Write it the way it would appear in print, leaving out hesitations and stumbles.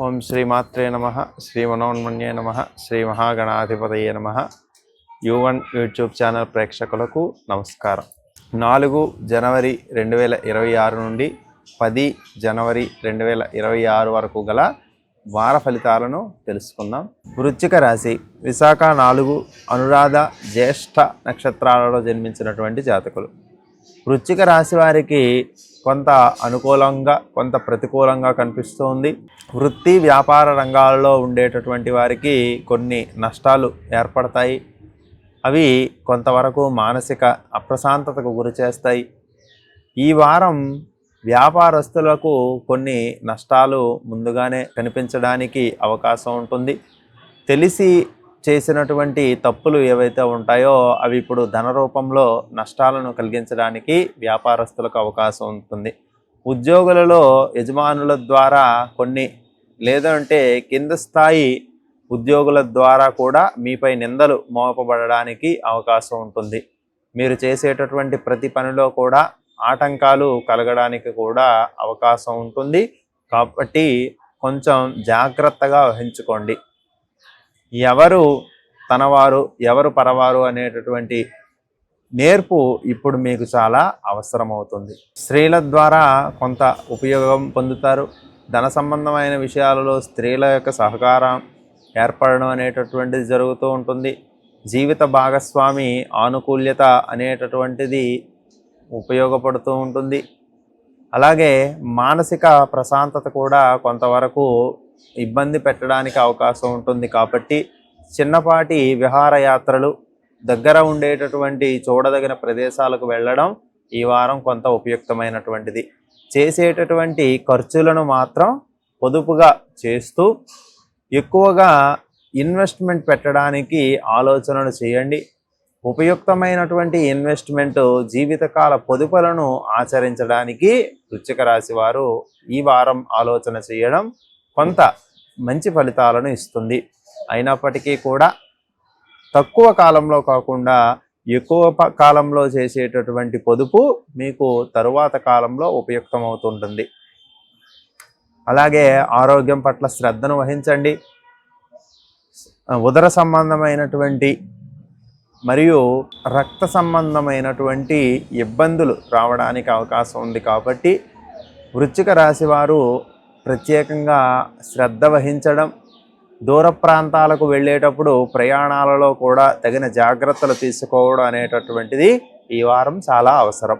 ఓం శ్రీమాత్రే నమః శ్రీ మనోన్మన్యే నమః శ్రీ మహాగణాధిపతయే నమః యు1 యూట్యూబ్ ఛానల్ ప్రేక్షకులకు నమస్కారం. 4 జనవరి 2026 నుండి 10 జనవరి 2026 వరకు గల వార ఫలితాలను తెలుసుకుందాం. వృశ్చిక రాశి విశాఖ 4 అనురాధ జ్యేష్ఠ నక్షత్రాలలో జన్మించినటువంటి జాతకులు. వృశ్చిక రాశి వారికి కొంత అనుకూలంగా కొంత ప్రతికూలంగా కనిపిస్తుంది. వృత్తి వ్యాపార రంగాల్లో ఉండేటటువంటి వారికి కొన్ని నష్టాలు ఏర్పడతాయి. అవి కొంతవరకు మానసిక అప్రశాంతతకు గురి చేస్తాయి. ఈ వారం వ్యాపారస్తులకు కొన్ని నష్టాలు ముందుగానే కనిపించడానికి అవకాశం ఉంటుంది. తెలిసి చేసినటువంటి తప్పులు ఏవైతే ఉంటాయో అవి ఇప్పుడు ధన రూపంలో నష్టాలను కలిగించడానికి వ్యాపారస్తులకు అవకాశం ఉంటుంది. ఉద్యోగులలో యజమానుల ద్వారా కొన్ని లేదంటే కింద స్థాయి ఉద్యోగుల ద్వారా కూడా మీపై నిందలు మోపబడడానికి అవకాశం ఉంటుంది. మీరు చేసేటటువంటి ప్రతి పనిలో కూడా ఆటంకాలు కలగడానికి కూడా అవకాశం ఉంటుంది. కాబట్టి కొంచెం జాగ్రత్తగా వహించుకోండి. ఎవరు తనవారు ఎవరు పరవారు అనేటటువంటి నేర్పు ఇప్పుడు మీకు చాలా అవసరమవుతుంది. స్త్రీల ద్వారా కొంత ఉపయోగం పొందుతారు. ధన సంబంధమైన విషయాలలో స్త్రీల యొక్క సహకారం ఏర్పడడం అనేటటువంటిది జరుగుతూ ఉంటుంది. జీవిత భాగస్వామి ఆనుకూల్యత అనేటటువంటిది ఉపయోగపడుతూ ఉంటుంది. అలాగే మానసిక ప్రశాంతత కూడా కొంతవరకు ఇబ్బంది పెట్టడానికి అవకాశం ఉంటుంది. కాబట్టి చిన్నపాటి విహారయాత్రలు, దగ్గర ఉండేటటువంటి చూడదగిన ప్రదేశాలకు వెళ్ళడం ఈ వారం కొంత ఉపయుక్తమైనటువంటిది. చేసేటటువంటి ఖర్చులను మాత్రం పొదుపుగా చేస్తూ ఎక్కువగా ఇన్వెస్ట్మెంట్ పెట్టడానికి ఆలోచనలు చేయండి. ఉపయుక్తమైనటువంటి ఇన్వెస్ట్మెంట్ జీవితకాల పొదుపులను ఆచరించడానికి వృశ్చిక రాశి వారు ఈ వారం ఆలోచన చేయడం కొంత మంచి ఫలితాలను ఇస్తుంది. అయినప్పటికీ కూడా తక్కువ కాలంలో కాకుండా ఎక్కువ కాలంలో చేసేటటువంటి పొదుపు మీకు తరువాత కాలంలో ఉపయుక్తమవుతుంటుంది. అలాగే ఆరోగ్యం పట్ల శ్రద్ధను వహించండి. ఉదర సంబంధమైనటువంటి మరియు రక్త సంబంధమైనటువంటి ఇబ్బందులు రావడానికి అవకాశం ఉంది. కాబట్టి వృశ్చిక రాశి వారు ప్రత్యేకంగా శ్రద్ధ వహించడం, దూర ప్రాంతాలకు వెళ్ళేటప్పుడు ప్రయాణాలలో కూడా తగిన జాగ్రత్తలు తీసుకోవడం అనేటటువంటిది ఈ వారం చాలా అవసరం.